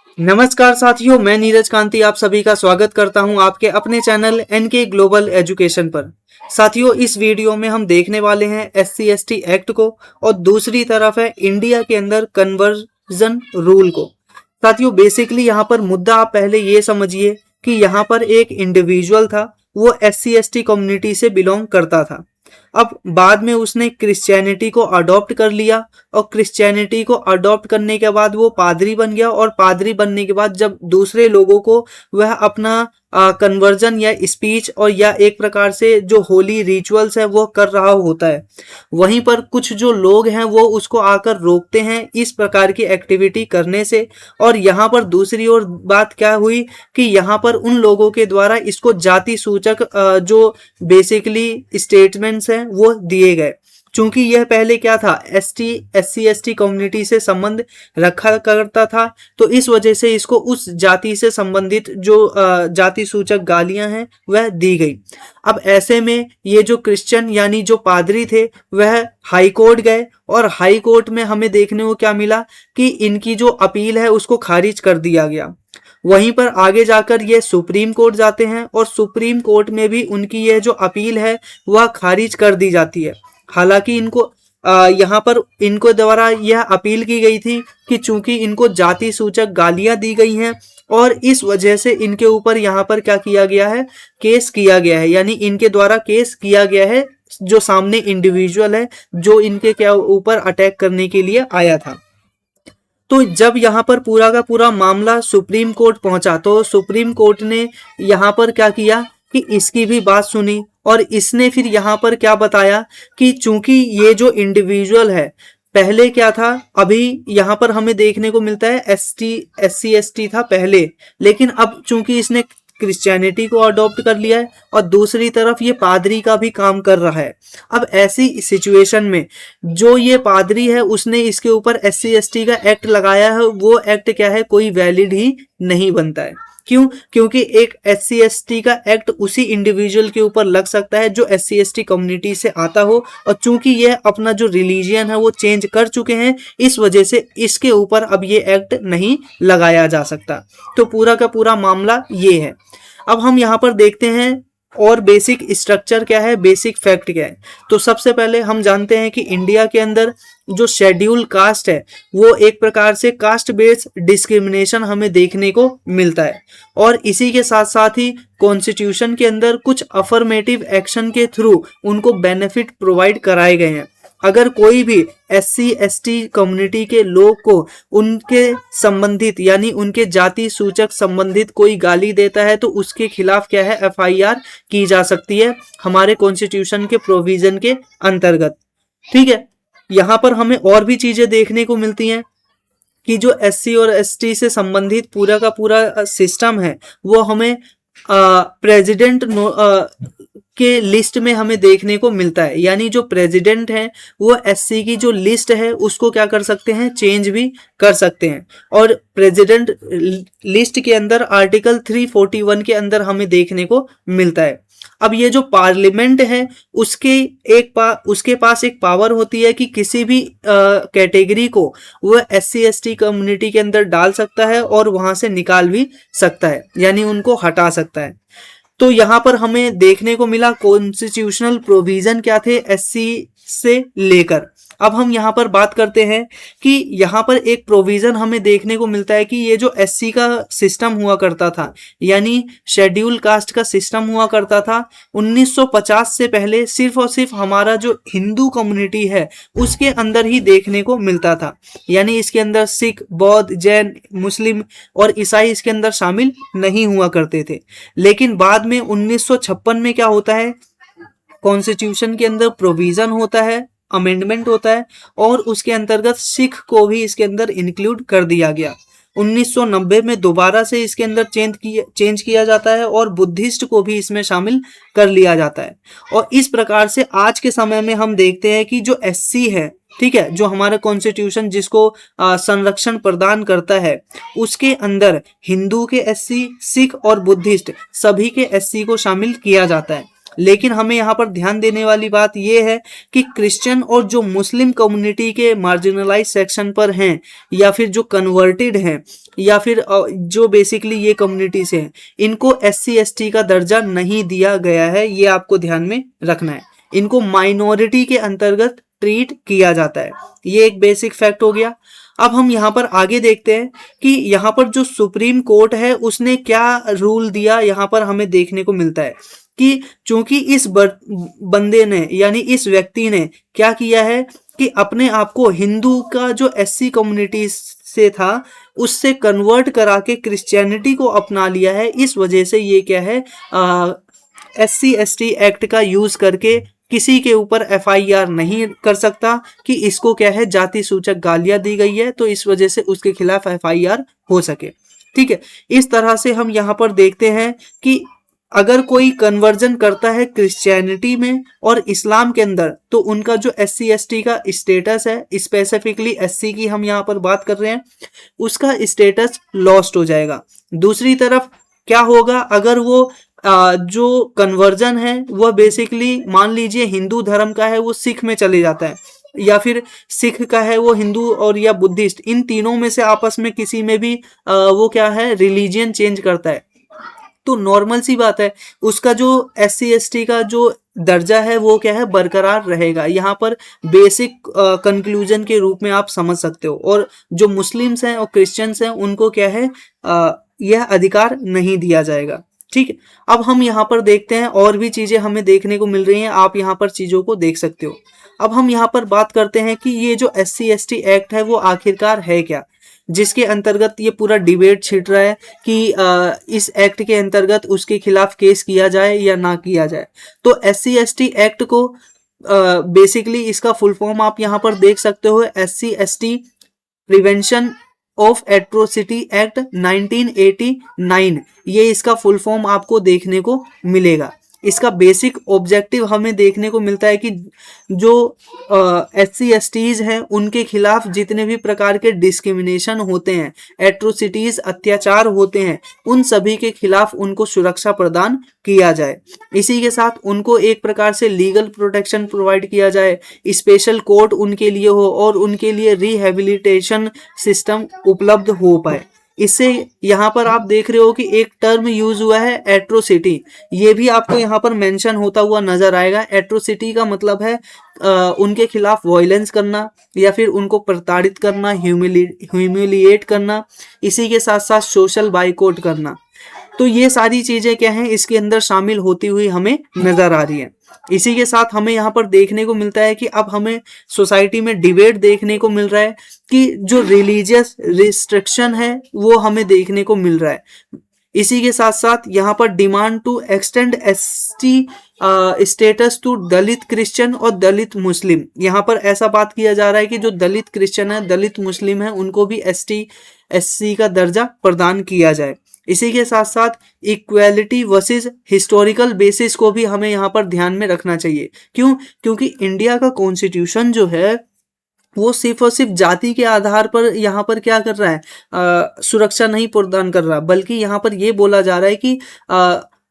नमस्कार साथियों, मैं नीरज कांति आप सभी का स्वागत करता हूं आपके अपने चैनल एनके ग्लोबल एजुकेशन पर। साथियों, इस वीडियो में हम देखने वाले हैं एससी एसटी एक्ट को और दूसरी तरफ है इंडिया के अंदर कन्वर्जन रूल को। साथियों, बेसिकली यहाँ पर मुद्दा आप पहले ये समझिए कि यहाँ पर एक इंडिविजुअल था, वो एससी एसटी कम्युनिटी से बिलोंग करता था। अब बाद में उसने क्रिश्चियनिटी को अडॉप्ट कर लिया और क्रिश्चियनिटी को अडॉप्ट करने के बाद वो पादरी बन गया और पादरी बनने के बाद जब दूसरे लोगों को वह अपना कन्वर्जन या स्पीच और या एक प्रकार से जो होली रिचुअल्स है वो कर रहा होता है, वहीं पर कुछ जो लोग हैं वो उसको आकर रोकते हैं इस प्रकार की एक्टिविटी करने से। और यहाँ पर दूसरी ओर बात क्या हुई कि यहाँ पर उन लोगों के द्वारा इसको जाति सूचक जो बेसिकली स्टेटमेंट्स हैं वो दिए गए। चूंकि यह पहले क्या था, एससी एसटी कम्युनिटी से संबंध रखा करता था, तो इस वजह से इसको उस जाति से संबंधित जो जाति सूचक गालियां हैं वह दी गई। अब ऐसे में ये जो क्रिश्चियन यानी जो पादरी थे वह हाई कोर्ट गए और हाई कोर्ट में हमें देखने को क्या मिला कि इनकी जो अपील है उसको खारिज कर दिया गया। वहीं पर आगे जाकर ये सुप्रीम कोर्ट जाते हैं और सुप्रीम कोर्ट में भी उनकी यह जो अपील है वह खारिज कर दी जाती है। हालांकि इनको यहाँ पर इनको द्वारा यह अपील की गई थी कि चूंकि इनको जाति सूचक गालियां दी गई हैं और इस वजह से इनके ऊपर यहाँ पर क्या किया गया है, केस किया गया है, यानी इनके द्वारा केस किया गया है जो सामने इंडिविजुअल है जो इनके क्या ऊपर अटैक करने के लिए आया था। तो जब यहाँ पर पूरा का पूरा मामला सुप्रीम कोर्ट पहुंचा तो सुप्रीम कोर्ट ने यहाँ पर क्या किया कि इसकी भी बात सुनी और इसने फिर यहाँ पर क्या बताया कि चूंकि ये जो इंडिविजुअल है, पहले क्या था, अभी यहाँ पर हमें देखने को मिलता है एससी एसटी था पहले, लेकिन अब चूंकि इसने क्रिश्चियनिटी को अडॉप्ट कर लिया है और दूसरी तरफ ये पादरी का भी काम कर रहा है। अब ऐसी सिचुएशन में जो ये पादरी है उसने इसके ऊपर एससी एसटी का एक्ट लगाया है, वो एक्ट क्या है, कोई वैलिड ही नहीं बनता है। क्यों? क्योंकि एक एससी एसटी का एक्ट उसी इंडिविजुअल के ऊपर लग सकता है जो एससी एसटी कम्युनिटी से आता हो, और चूंकि यह अपना जो रिलीजियन है वो चेंज कर चुके हैं, इस वजह से इसके ऊपर अब ये एक्ट नहीं लगाया जा सकता। तो पूरा का पूरा मामला ये है। अब हम यहाँ पर देखते हैं और बेसिक स्ट्रक्चर क्या है, बेसिक फैक्ट क्या है। तो सबसे पहले हम जानते हैं कि इंडिया के अंदर जो शेड्यूल कास्ट है वो एक प्रकार से कास्ट बेस्ड डिस्क्रिमिनेशन हमें देखने को मिलता है, और इसी के साथ साथ ही कॉन्स्टिट्यूशन के अंदर कुछ अफर्मेटिव एक्शन के थ्रू उनको बेनिफिट प्रोवाइड कराए गए हैं। अगर कोई भी एससी एसटी कम्युनिटी के लोग को उनके संबंधित यानी उनके जाति सूचक संबंधित कोई गाली देता है तो उसके खिलाफ क्या है, एफआईआर की जा सकती है हमारे कॉन्स्टिट्यूशन के प्रोविजन के अंतर्गत। ठीक है, यहाँ पर हमें और भी चीजें देखने को मिलती हैं कि जो एससी और एसटी से संबंधित पूरा का पूरा सिस्टम है वो हमें प्रेसिडेंट के लिस्ट में हमें देखने को मिलता है। यानी जो प्रेसिडेंट है वो एससी की जो लिस्ट है उसको क्या कर सकते हैं, चेंज भी कर सकते हैं। और प्रेसिडेंट लिस्ट के अंदर आर्टिकल 341 के अंदर हमें देखने को मिलता है। अब ये जो पार्लियामेंट है उसके पास एक पावर होती है कि किसी भी कैटेगरी को वह एससी एसटी कम्युनिटी के अंदर डाल सकता है और वहां से निकाल भी सकता है, यानी उनको हटा सकता है। तो यहाँ पर हमें देखने को मिला कॉन्स्टिट्यूशनल प्रोविजन क्या थे एससी से लेकर। अब हम यहाँ पर बात करते हैं कि यहाँ पर एक प्रोविजन हमें देखने को मिलता है कि ये जो एससी का सिस्टम हुआ करता था यानी शेड्यूल कास्ट का सिस्टम हुआ करता था 1950 से पहले सिर्फ और सिर्फ हमारा जो हिंदू कम्युनिटी है उसके अंदर ही देखने को मिलता था। यानी इसके अंदर सिख, बौद्ध, जैन, मुस्लिम और ईसाई इसके अंदर शामिल नहीं हुआ करते थे। लेकिन बाद में 1956 में क्या होता है, कॉन्स्टिट्यूशन के अंदर प्रोविजन होता है, अमेंडमेंट होता है और उसके अंतर्गत सिख को भी इसके अंदर इंक्लूड कर दिया गया। 1990 में दोबारा से इसके अंदर चेंज किया जाता है और बुद्धिस्ट को भी इसमें शामिल कर लिया जाता है। और इस प्रकार से आज के समय में हम देखते हैं कि जो एससी है, ठीक है, जो हमारा कॉन्स्टिट्यूशन जिसको संरक्षण प्रदान करता है उसके अंदर हिंदू के एससी, सिख और बुद्धिस्ट सभी के एससी को शामिल किया जाता है। लेकिन हमें यहाँ पर ध्यान देने वाली बात यह है कि क्रिश्चियन और जो मुस्लिम कम्युनिटी के मार्जिनलाइज सेक्शन पर हैं या फिर जो कन्वर्टेड हैं या फिर जो बेसिकली ये कम्युनिटीज हैं, इनको SC ST का दर्जा नहीं दिया गया है। ये आपको ध्यान में रखना है, इनको माइनॉरिटी के अंतर्गत ट्रीट किया जाता है। ये एक बेसिक फैक्ट हो गया। अब हम यहाँ पर आगे देखते हैं कि यहाँ पर जो सुप्रीम कोर्ट है उसने क्या रूल दिया। यहाँ पर हमें देखने को मिलता है कि चूंकि इस बंदे ने यानी इस व्यक्ति ने क्या किया है कि अपने आप को हिंदू का जो SC कम्युनिटी से था उससे कन्वर्ट करा के क्रिश्चियनिटी को अपना लिया है। इस वजह से ये क्या है, SC ST एक्ट का यूज करके किसी के ऊपर FIR नहीं कर सकता कि इसको क्या है जाति सूचक गालियां दी गई है, तो इस वजह से उसके खिलाफ FIR हो सके। ठीक है, इस तरह से हम यहाँ पर देखते हैं कि अगर कोई कन्वर्जन करता है क्रिश्चियनिटी में और इस्लाम के अंदर, तो उनका जो SC ST का स्टेटस है, स्पेसिफिकली SC की हम यहाँ पर बात कर रहे हैं, उसका स्टेटस लॉस्ट हो जाएगा। दूसरी तरफ क्या होगा, अगर वो जो कन्वर्जन है वह बेसिकली मान लीजिए हिंदू धर्म का है, वो सिख में चले जाता है, या फिर सिख का है वो हिंदू और या बुद्धिस्ट, इन तीनों में से आपस में किसी में भी वो क्या है रिलीजियन चेंज करता है, तो नॉर्मल सी बात है उसका जो SC ST का जो दर्जा है वो क्या है बरकरार रहेगा। यहाँ पर बेसिक कंक्लूजन के रूप में आप समझ सकते हो। और जो मुस्लिम्स हैं और क्रिश्चियंस हैं उनको क्या है यह अधिकार नहीं दिया जाएगा। ठीक है, अब हम यहाँ पर देखते हैं और भी चीजें हमें देखने को मिल रही हैं, आप यहाँ पर चीजों को देख सकते हो। अब हम यहाँ पर बात करते हैं कि ये जो SC ST एक्ट है वो आखिरकार है क्या, जिसके अंतर्गत ये पूरा डिबेट छिड़ रहा है कि इस एक्ट के अंतर्गत उसके खिलाफ केस किया जाए या ना किया जाए। तो SC ST एक्ट को बेसिकली इसका फुल फॉर्म आप यहाँ पर देख सकते हो, SC ST prevention of atrocity act 1989, ये इसका फुल फॉर्म आपको देखने को मिलेगा। इसका बेसिक ऑब्जेक्टिव हमें देखने को मिलता है कि जो SC STs हैं उनके खिलाफ जितने भी प्रकार के डिस्क्रिमिनेशन होते हैं, एट्रोसिटीज अत्याचार होते हैं, उन सभी के खिलाफ उनको सुरक्षा प्रदान किया जाए। इसी के साथ उनको एक प्रकार से लीगल प्रोटेक्शन प्रोवाइड किया जाए, स्पेशल कोर्ट उनके लिए हो और उनके लिए रिहेबिलिटेशन सिस्टम उपलब्ध हो पाए। इससे यहाँ पर आप देख रहे हो कि एक टर्म यूज हुआ है एट्रोसिटी, ये भी आपको यहाँ पर मेंशन होता हुआ नजर आएगा। एट्रोसिटी का मतलब है उनके खिलाफ वायलेंस करना या फिर उनको प्रताड़ित करना, ह्यूमिलिएट करना, इसी के साथ साथ सोशल बाइकआउट करना। तो ये सारी चीजें क्या हैं इसके अंदर शामिल होती हुई हमें नजर आ रही है। इसी के साथ हमें यहाँ पर देखने को मिलता है कि अब हमें सोसाइटी में डिबेट देखने को मिल रहा है कि जो रिलीजियस रिस्ट्रिक्शन है वो हमें देखने को मिल रहा है। इसी के साथ साथ यहाँ पर demand to extend ST status to Dalit Christian और दलित मुस्लिम, यहाँ पर ऐसा बात किया जा रहा है कि जो दलित क्रिश्चियन है, दलित मुस्लिम है, उनको भी ST SC का दर्जा प्रदान किया जाए। इसी के साथ साथ इक्वेलिटी वर्सेस हिस्टोरिकल बेसिस को भी हमें यहाँ पर ध्यान में रखना चाहिए। क्यों? क्योंकि इंडिया का कॉन्स्टिट्यूशन जो है वो सिर्फ और सिर्फ जाति के आधार पर यहाँ पर क्या कर रहा है, सुरक्षा नहीं प्रदान कर रहा, बल्कि यहाँ पर ये बोला जा रहा है कि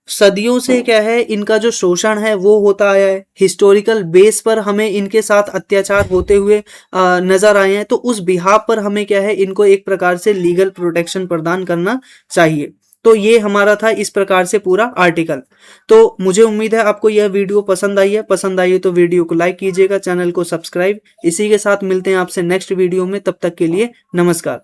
सदियों से क्या है इनका जो शोषण है वो होता आया है, हिस्टोरिकल बेस पर हमें इनके साथ अत्याचार होते हुए नजर आए हैं, तो उस बिहाफ पर हमें क्या है इनको एक प्रकार से लीगल प्रोटेक्शन प्रदान करना चाहिए। तो ये हमारा था इस प्रकार से पूरा आर्टिकल। तो मुझे उम्मीद है आपको यह वीडियो पसंद आई है। पसंद आई है तो वीडियो को लाइक कीजिएगा, चैनल को सब्सक्राइब। इसी के साथ मिलते हैं आपसे नेक्स्ट वीडियो में, तब तक के लिए नमस्कार।